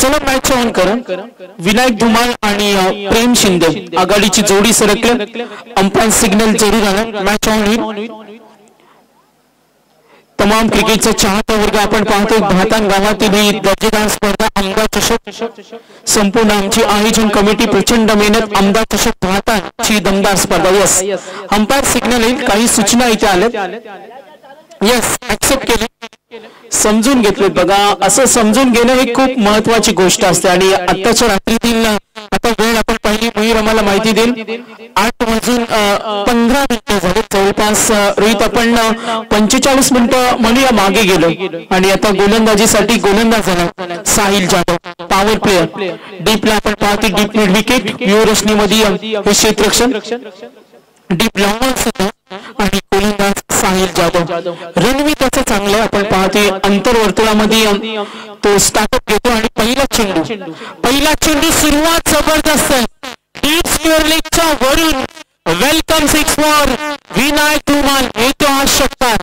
चला match on करा। विनायक धुमाळ आणि प्रेम शिंदे आघाडीची जोडी सरकली। अंपायर सिग्नल जरूर आला, मॅच ऑन होईल। तमाम क्रिकेटचा चाहता वर्ग आपण पाहतोय। भातान गावातील ही दर्जेदार स्पर्धा आमदार चषक संपूर्ण आमची आयोजन कमिटी प्रचंड मेहनत। आमदार चषक भातांची दमदार स्पर्धा। यस अंपायर सिग्नल येईल, काही सूचना इथे आल्या। यस ऍक्सेप्ट केले, समजून घेतले। बघा असं समजून घेणं ही खूप महत्वाची गोष्ट असते आणि आत्ताच्या रात्रीतील आता वेळ आपण पाहिली, मुहीर आम्हाला माहिती देईल। 8:15 झाले जवळपास। रोहित आपण 45 मिनिटं म्हणूया मागे गेलो आणि आता गोलंदाजीसाठी गोलंदाज झाला साहिल जाधव, पॉवर प्लेयर। डीपला आपण पाहतो डीप मिड विकेट व्यूहरचनेमध्ये हे क्षेत्ररक्षण डीप लॉंग आणि गोलंदाज साहिल जाधव। रणवी त्याचं चांगलं आहे, आपण पाहतोय अंतर्वर्तुळामध्ये तो स्टार्टअप घेतो आणि पहिला चेंडू सुरुवात जबरदस्त आहे। डीप स्क्वेअर लेगच्या वरून वेलकम 6 फॉर विनायक धुमाळ। येतो हा षटकार।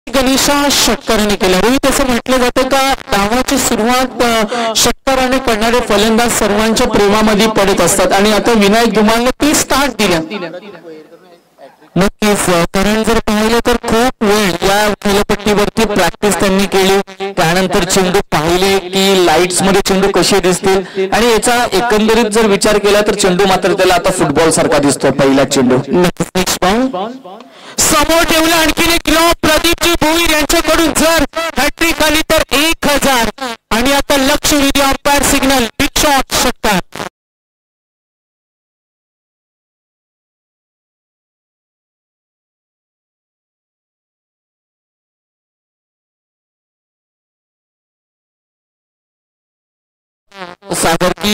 गणेशा षटकाराने केला। रोहित असं म्हटलं जातं का डावाची सुरुवात षटकाराने करणारे फलंदाज सर्वांच्या प्रेमामध्ये पडत असतात आणि आता विनायक धुमाळने ती स्टार्ट दिल्या। नक्कीच, कारण जर पाहिलं तर खूप वेळ या खेळपट्टीवरती प्रॅक्टिस त्यांनी केली। त्यानंतर चेंडू पाहिले की लाईट्स मध्ये चेंडू कसे दिसतील आणि याचा एकंदरीत जर विचार केला तर चेंडू मात्र त्याला आता फुटबॉल सारखा दिसतो। पहिला चेंडू समोर ठेवला, आणखीन एक लॉब प्रदीपजी भोईर यांच्याकडून जर हॅट्रिक आली तर 1000 आणि आता लक्षवेधी अंपायर सिग्नल बिग शॉट षटकार। सागर की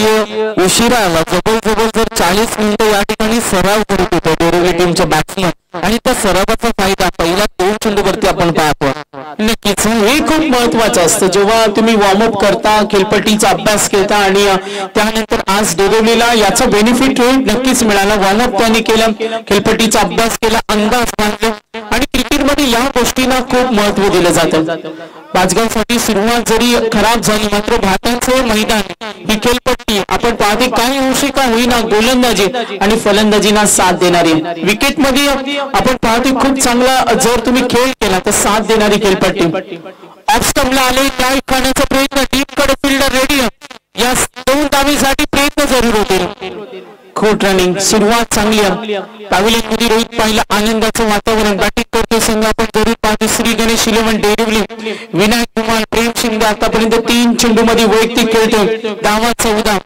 उशिरा आला, जबरदस्त जर 40 मिनिटं या ठिकाणी सराव करत होतो दोन्ही टीमच्या बॅट्समन आणि त्या सरावाचा फायदा पहिल्या 2 चेंडूवरती आपण पाहतो। नक्कीच हे खूप महत्वाचं असतं, जेव्हा तुम्ही वॉर्मअप करता, खेळपट्टीचा अभ्यास करता आणि त्यानंतर आज डोरवलीला याचा बेनिफिट नक्कीच मिळाला। वॉर्मअप त्यांनी केलं, खेळपट्टीचा अभ्यास केला, अंदाज बांधला आणि क्रिकेटमध्ये या गोष्टींना खूप महत्व दिलं जातं। पाचगावसाठी सुरुवात जरी खराब झाली मात्र भातांचे मैदान ही खेळपट्टी आपण पाहते काही अंशी का होईना गोलंदाजी आणि फलंदाजीना साथ देणारी। विकेटमध्ये आपण पाहते खूप चांगला जर तुम्ही खेळ केला तर साथ देणारी खेळपट्टी। ऑफ स्टंपला आले डाईव्ह करण्याचा प्रयत्न, डीप कडे फिल्डर रेडी, या 2 धावेसाठी प्रयत्न जरूर होतील। खोट रनिंग, सुरुवात चांगली आहे। पॅव्हिलियनमध्ये रोहित पाहिला, आनंदाचं वातावरण। बॅटिंग करतो संघ आपण जरूर पाहतो श्री गणेश 11 डेरिवली, विनायक धुमाळ, प्रेम शिंदे आतापर्यंत 3 चेंडूमध्ये वैयक्तिक खेळतोय। डावा 14,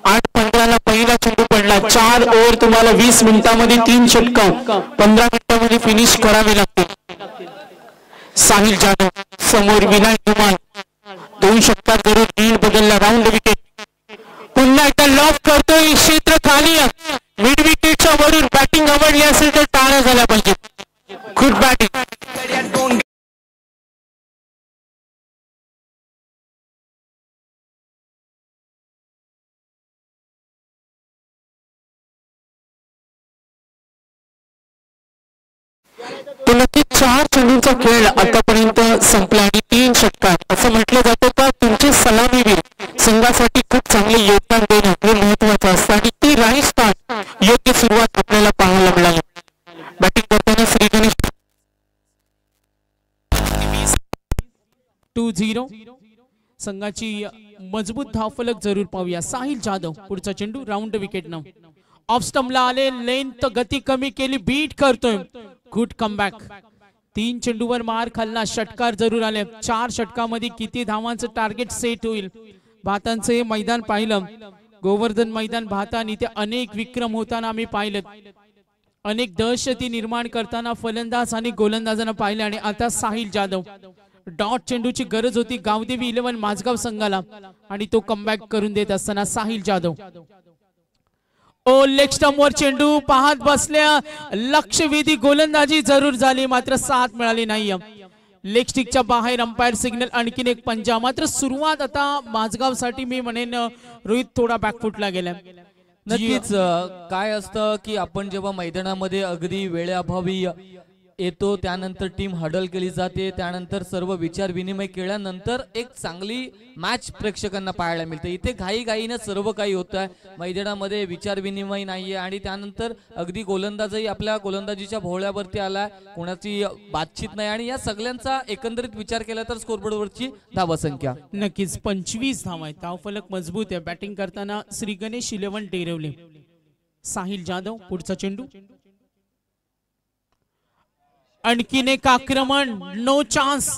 8:15 पहिला चेंडू पडला। 4 ओव्हर तुम्हाला 20 मिनिटांमध्ये 3 षटकार 15 मिनिटांमध्ये फिनिश करावे लागते। साहिल जाधव समोर विनायक धुमाळ, 2 षटकार जरूर, लीड बदलला, राऊंड विकेट। पुन्हा एकदा लॉक करतोय, क्षेत्र खाली मिड विकेटच्या वरून। बॅटिंग आवडली असेल तर टाळ्या झाल्या पाहिजे। Good batting. तो नक्की 4 चेंडूंचा खेळ आतापर्यंत संपला आणि 3 षटकार। असं म्हटलं जातं का तुमचे सलामीवीर संघासाठी खूप चांगले योगदान देणं हे महत्वाचं असतं आणि ती राजस्थान योग्य सुरुवात आपल्याला पाहायला मिळाली। बॅटिंग करताना श्री गणेश 2-0 संघाची मजबूत धावफलक जरूर पाहूया। साहिल जाधव पुढचा चेंडू, राऊंड विकेट न। ऑफ स्टंपला आले, लेंथ गती कमी केली, बीट करतोय, गुड कमबॅक। 3 चेंडूवर मार खाल्ला, षटकार जरूर आले। 4 षटकामध्ये किती धावांचं टार्गेट सेट होईल? भातांचे मैदान पाहिलं, गोवर्धन मैदान भातान, इथे अनेक विक्रम होताना आम्ही पाहिलं, अनेक दहशती निर्माण करताना फलंदाज आणि गोलंदाजांना पाहिले आणि आता साहिल जाधव डॉट चेंडूची गरज होती गावदेवी 11 माझगाव संघाला आणि तो कमबॅक करून देत असताना साहिल जाधव ओ लेग स्टंपवर चेंडू पाहत बसल्या, लक्षवेधी गोलंदाजी जरूर झाली मात्र साथ मिळाली नाही। लेग स्टिकच्या बाहेर अंपायर सिग्नल, आणखीन एक पंजा. मात्र सुरुवात आता माझगाव साठी मी म्हणेन रोहित थोडा बॅकफुटला गेलाय. नक्कीच काय असतं की आपण जेव्हा मैदानामध्ये अगदी वेळेअभावी येतो, त्यानंतर टीम हडल केली जाते, त्यानंतर सर्व विचार विनिमय केल्यानंतर एक चांगली मॅच प्रेक्षकांना पाहायला मिळते. इथे घाईघाईनं सर्व काही होत आहे, मैदानामध्ये विचार विनिमय नाहीये आणि त्यानंतर अगदी गोलंदाजही आपल्या गोलंदाजीच्या भोवळ्यावरती आला, कोणाची बातचीत नाही आणि या सगळ्यांचा एकंदरीत विचार केला तर स्कोरबोर्डवरची धावसंख्या नक्कीच 25 धावा आहे. धावफलक मजबूत आहे. बॅटिंग करताना श्री गणेश 11 डेरवले. साहिल जाधव पुढचा चेंडू, आणखीन एक आक्रमण, नो चान्स.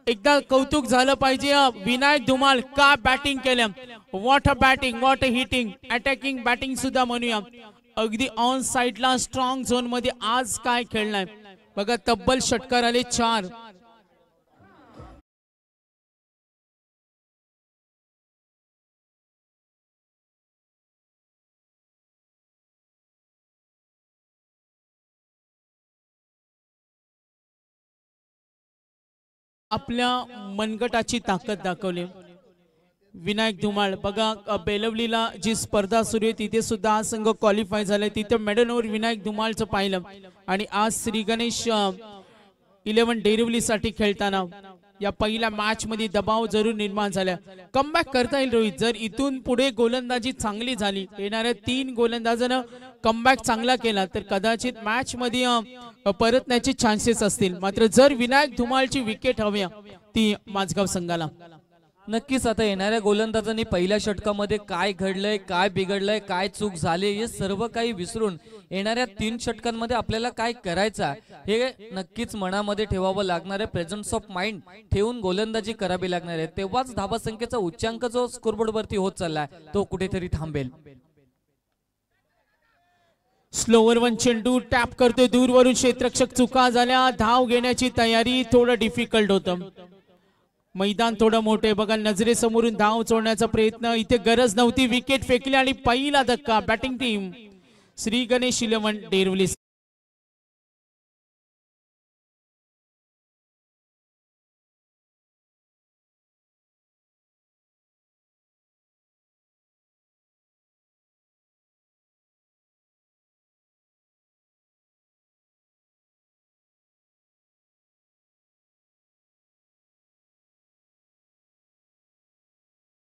एकदा कौतुक झालं पाहिजे विनायक धुमाळ, का बॅटिंग केलं. What a batting, what a hitting, attacking batting सुद्धा म्हणूया. अगदी ऑन साइडला स्ट्रॉंग झोन मध्ये आज काय खेळलाय बघा. तब्बल षटकार आले 4. आपल्या मनगटाची ताकद दाखवली विनायक धुमाळ. बघा बेलवलीला जी स्पर्धा सुरू आहे तिथे सुद्धा हा संघ क्वालिफाय झालाय, तिथे मेडलवर विनायक धुमाळचं पाहिलं. आणि आज श्री गणेश 11 डेरिवली साठी खेळताना या पहिल्या मॅच मध्ये दबाव जरूर निर्माण झाला. कमबॅक करता येईल रोहित, जर इथून पुढे गोलंदाजी चांगली झाली, येणाऱ्या 3 गोलंदाजांना कमबॅक चांगला केला तर कदाचित मॅच मध्ये परतण्याचे चान्सेस असतील. मात्र जर विनायक धुमाळची विकेट हवी ती माझगाव संघाला. नक्कीच आता येणाऱ्या गोलंदाजांनी पहिल्या षटकामध्ये काय घडलंय, काय बिघडलंय, काय चूक झाली हे सर्व काही विसरून येणाऱ्या 3 षटकांमध्ये आपल्याला काय करायचं हे नक्कीच मनामध्ये ठेवावं लागणार आहे. प्रेझेन्स ऑफ माइंड ठेवून गोलंदाजी करावी लागणार आहे, तेव्हाच धावसंख्येचा उच्चांक जो स्कोरबोर्ड वरती होत चाललाय तो कुठेतरी थांबेल. स्लोवर वन चेंडू टॅप करतोय दूरवरून, क्षेत्ररक्षक चुका झाल्या, धाव घेण्याची तयारी थोडं डिफिकल्ट होतं. मैदान थोडं मोठे बघा, नजरेसमोरून धाव चोरण्याचा प्रयत्न, इथे गरज नव्हती, विकेट फेकली आणि पहिला धक्का. Batting team Shri Ganesh 11 डेरवली.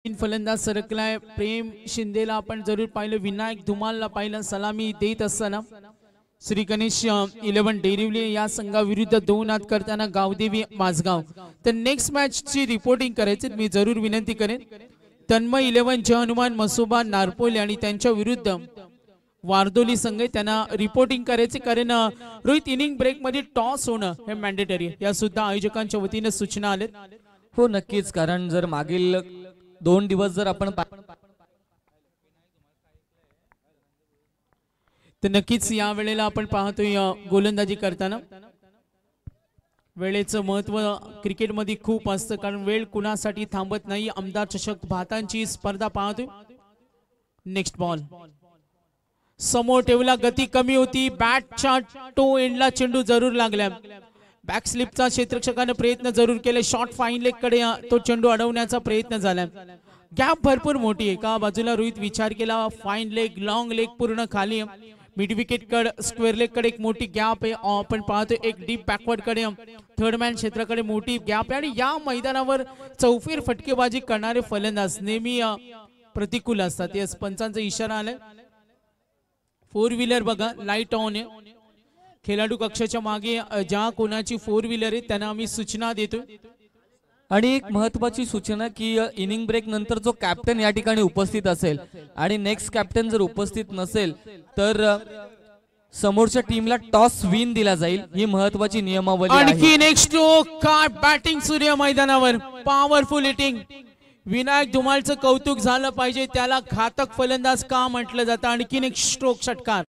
फलंदाज सरकलाय. प्रेम शिंदेला आपण जरूर पाहिलं, विनायक धुमालला पाहिलं सलामी देत असताना. श्री गणेश 11 डेरिवली या संघाविरुद्ध 2 हात करताना गावदेवी माझगाव. तर नेक्स्ट मॅच ची रिपोर्टिंग करायची मी जरूर विनंती करेन. तन्मय 11 जय हनुमान मसोबा नारपोली आणि त्यांच्या विरुद्ध वारदोली संघ त्यांना रिपोर्टिंग करायचे, कारण रोहित इनिंग ब्रेक मध्ये टॉस होणं हे मॅन्डेटरी. या सुद्धा आयोजकांच्या वतीने सूचना आल्या. हो नक्कीच, कारण जर मागील 2 दिवस जर आपण तर नक्कीच या वेळेला आपण पाहतोय गोलंदाजी करताना वेळेचं महत्व क्रिकेटमध्ये खूप असतं, कारण वेळ कुणासाठी थांबत नाही. आमदार चषक भातांची स्पर्धा पाहतोय. नेक्स्ट बॉल समोर ठेवला, गती कमी होती, बॅटच्या टो एंडला चेंडू जरूर लागला. बॅक स्लिपचा क्षेत्ररक्षकाने प्रयत्न जरूर केले, शॉर्ट फाईन लेग कडे तो चेंडू अडवण्याचा प्रयत्न झाला. गॅप भरपूर मोठी आहे. एका बाजूला रोहित विचार केला, फाईन लेग, लॉंग लेग पूर्ण खाली, मिड विकेट कड, स्क्वेअर लेग कडे एक मोठी गॅप आहे. आपण पाहतो एक डीप बॅकवर्ड कडे, थर्ड मॅन क्षेत्राकडे मोठी गॅप आहे. आणि या मैदानावर चौफेर फटकेबाजी करणारे फलंदाज नेहमी प्रतिकूल असतात. या पंचांचा इशारा आलाय. 4 व्हीलर बघा लाईट ऑन आहे. खेळाडू कक्षाच्या मागे ज्या कोणाची 4 व्हीलर आहे त्यांना आम्ही सूचना देतो. आणि एक महत्वाची सूचना की इनिंग ब्रेक नंतर जो कॅप्टन या ठिकाणी उपस्थित असेल आणि नेक्स्ट कॅप्टन जर उपस्थित नसेल तर समोरच्या टीमला टॉस विन दिला जाईल, ही महत्वाची नियमावली आहे. आणखी नेक्स्ट स्ट्रोक, काय बॅटिंग सूर्य मैदानावर, पॉवरफुल हिटिंग. विनायक धुमाळचं कौतुक झालं पाहिजे, त्याला घातक फलंदाज का म्हटलं जातं. आणखीन एक स्ट्रोक षटकार.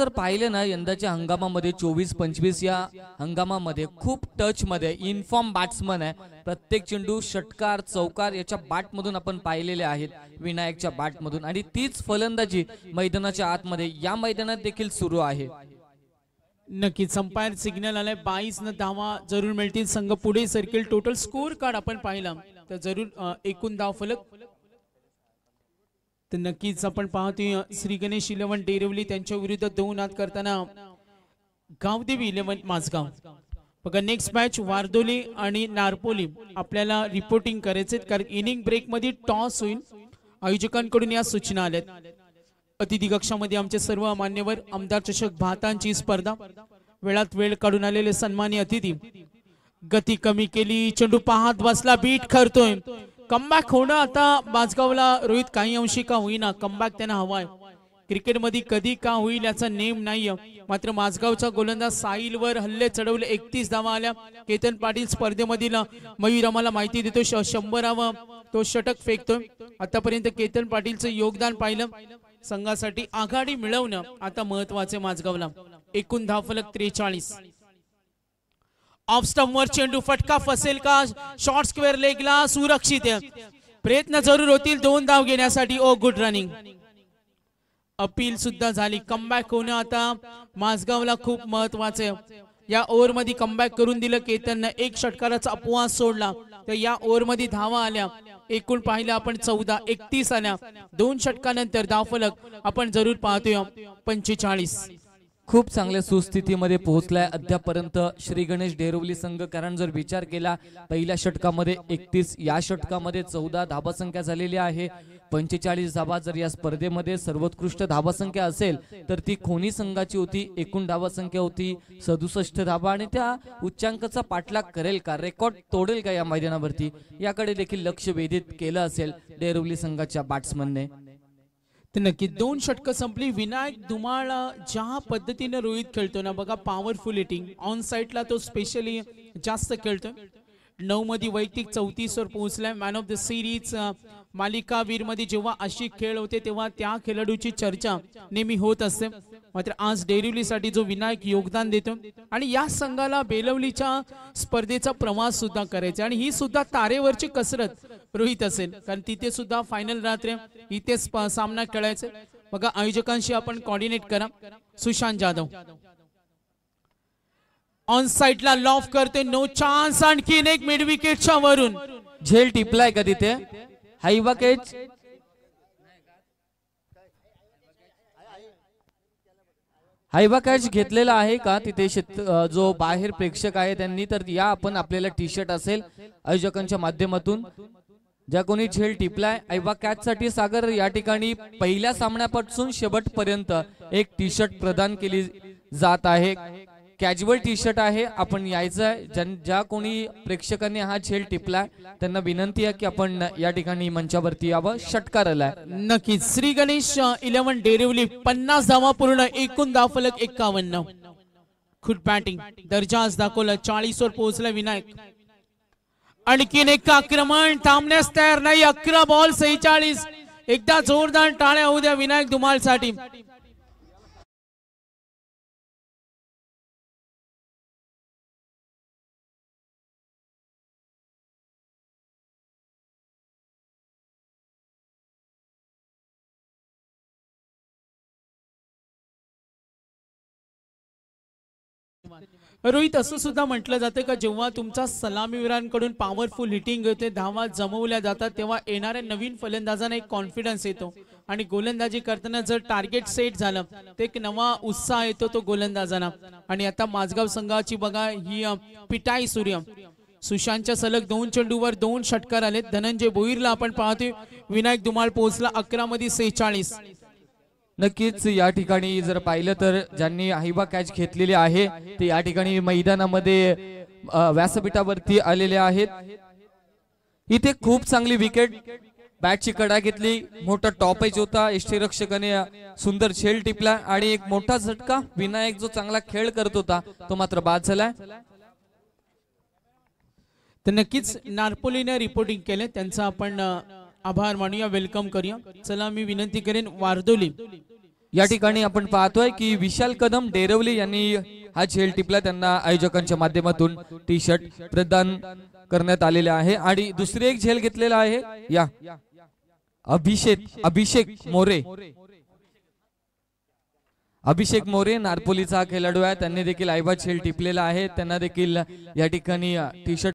जर पाहिलं ना यंदाच्या हंगामामध्ये 24-25 या हंगामामध्ये खूप टच मध्ये इनफॉर्म बॅट्समन आहे. प्रत्येक चेंडू षटकार चौकार याच्या बॅटमधून आपण पाहिलेले आहेत विनायकच्या बॅटमधून, आणि तीच फलंदाजी मैदानाच्या आतमध्ये या मैदानात देखील सुरू आहे. नक्कीच अंपायर सिग्नल आलाय. 22 धावा जरूर मिळतील. संघ पुढे सरकेल. टोटल स्कोर कार्ड आपण पाहिला तर जरूर एकूण धाव फलक तर नक्कीच आपण पाहतोय श्री गणेश 11 डेरवली त्यांच्या विरुद्ध 2 आत करताना गावदेवी 11 माझगाव. बघा नेक्स्ट मॅच वारदोली आणि नारपोली आपल्याला रिपोर्टिंग करायचे कारण इनिंग ब्रेक मध्ये टॉस होईल. आयोजकांकडून या सूचना आल्यात. अतिथी कक्षामध्ये आमचे सर्व मान्यवर. आमदार चषक भातांची स्पर्धा वेळात वेळ काढून आलेले सन्मानी अतिथी. गती कमी केली. चेंडू पाहत बसला. बीट करतोय. कमबॅक होणं आता माझगावला रोहित काही अंशी का होईना कमबॅक त्यांना हवाय. क्रिकेटमध्ये कधी का होईल याचा नेम नाहीये. मात्र माझगावचा गोलंदाज साहिलवर हल्ले चढवले. 31 धावा आल्या. केतन पाटील स्पर्धेमधील मयूर आम्हाला माहिती देतो 100वा तो षटक फेकतोय. आतापर्यंत केतन पाटीलचं योगदान पाहिलं. संघासाठी आघाडी मिळवणं आता महत्वाचे माझगावला. एकूण धावफलक 43. ऑफ स्टंपवर चेंडू फटका फसेल का? शॉर्ट स्क्वेअर लेगला सुरक्षित आहे. प्रयत्न जरूर होतील 2 धाव घेण्यासाठी. ओ गुड रनिंग. अपील सुद्धा झाली. कमबॅक होणं आता माझगावला खूप महत्वाचे. या ओव्हर मध्ये कमबॅक करून दिलं केतननं. 1 षटकाराचा अपवाद सोडला तर या ओव्हर मध्ये धावा आल्या. एकूण पाहिलं आपण 14-31 आल्या. 2 षटकानंतर धावफलक आपण जरूर पाहतोय 45. खूप चांगल्या सुस्थितीमध्ये पोहोचलाय अद्यापर्यंत श्री गणेश डेरवली संघ. कारण जर विचार केला पहिल्या षटकामध्ये 31 या षटकामध्ये 14 धाबासंख्या झालेली आहे. 45 धाबा जर या स्पर्धेमध्ये सर्वोत्कृष्ट धाबासंख्या असेल तर ती खोनी संघाची होती. एकूण धाबासंख्या होती 67 धाबा आणि त्या उच्चांकाचा पाठलाग करेल का, रेकॉर्ड तोडेल का या मैदानावरती, याकडे देखील लक्ष वेधित केलं असेल डेरवली संघाच्या बॅट्समनने. तर नक्की 2 षटकं संपली. विनायक धुमाळ ज्या पद्धतीने रोहित खेळतो ना बघा, पॉवरफुल हिटिंग ऑन साइडला तो स्पेशली जास्त खेळतोय. 9 मध्ये वैयक्तिक 34 वर पोहोचलाय. मॅन ऑफ द सिरीज मालिका वीर मध्ये जेव्हा अशी खेळ होते तेव्हा त्या खेळाडूची चर्चा नेहमी होत असते. मात्र आज डेरिवलीसाठी जो विनायक योगदान देतो आणि या संघाला बेलवलीच्या स्पर्धेचा प्रवास सुद्धा करायचा आणि ही सुद्धा तारेवरची कसरत रोहित असेल कारण तिथे सुद्धा फायनल रात्र इथे सामना खेळायचा. बघा आयोजकांशी आपण कोऑर्डिनेट करा. सुशांत जाधव ऑन साइडला लॉफ करते. No chance. आणखीन एक मिड विकेटच्या वरून झेल टिपलाय का तिथे? हायवा कॅच हायवा कॅच घेतलेला आहे का तिथे जो बाहेर प्रेक्षक आहे त्यांनी? तर या आपण आपल्याला टी शर्ट असेल आयोजकांच्या माध्यमातून ज्या कोणी झेल टिपलाय हायवा कॅच साठी सागर या ठिकाणी पहिल्या सामन्यापासून शेवटपर्यंत एक टी शर्ट प्रदान केली जात आहे. कॅज्युअल टी शर्ट आहे. आपण यायचं आहे. ज्या कोणी प्रेक्षकांनी हा झेल टिपलाय त्यांना विनंती आहे की आपण या ठिकाणी मंचावरती यावं. षटकाराला नक्कीच. श्री गणेश 11 डेरिवली 50 धावा पूर्ण. एकूण धावफलक 51. खूप बॅटिंग दर्जा आज दाखवला. 40 वर पोहोचला विनायक. आणखीन एक आक्रमण थांबण्यास तयार नाही. 11 बॉल 46. एकदा जोरदार टाळ्या होऊ द्या विनायक धुमाळ साठी. रोहित असं सुद्धा म्हटलं जातं का जेव्हा तुमचा सलामीवीरांकडून पॉवरफुल हिटिंग होते, धावा जमवल्या जातात, तेव्हा येणाऱ्या नवीन फलंदाजांना एक कॉन्फिडन्स येतो आणि गोलंदाजी करताना जर टार्गेट सेट झालं तर एक नवा उत्साह येतो तो गोलंदाजांना. आणि आता माझगाव संघाची बघा ही पिटाई सूर्य. सुशांतच्या सलग 2 चेंडूवर 2 षटकार आले. धनंजय भोईरला आपण पाहतोय. विनायक धुमाळ पोहोचला 11 मध्ये 46. नक्कीच या ठिकाणी जर पाहिलं तर ज्यांनी हायबा कॅच घेतलेली आहे ते या ठिकाणी मैदानामध्ये व्यासपीठावरती आलेले आहेत. इथे खूप चांगली विकेट बॅटची कडा घेतली. मोठा टॉपेज होता. यष्टीरक्षकाने सुंदर झेल टिपला आणि एक मोठा झटका. विनायक जो चांगला खेळ करत होता तो मात्र बाद झालाय. तर नक्कीच नारपोलीने रिपोर्टिंग केले त्यांचा आपण आभार मानूया, वेलकम करूया. चला मी विनंती करेन वारदोली या ठिकाणी आपण पाहतोय की विशाल कदम डेरवली यांनी हा झेल टिपला, त्यांना आयोजकांच्या माध्यमातून टी शर्ट प्रदान करण्यात आलेले आहे। आणि दुसरी एक झेल घेतलेला आहे या अभिषेक मोरे नारपोलीचा खेळाडू आहे, त्यांनी देखील आईबा झेल टिपलेला आहे, त्यांना देखील या ठिकाणी टी शर्ट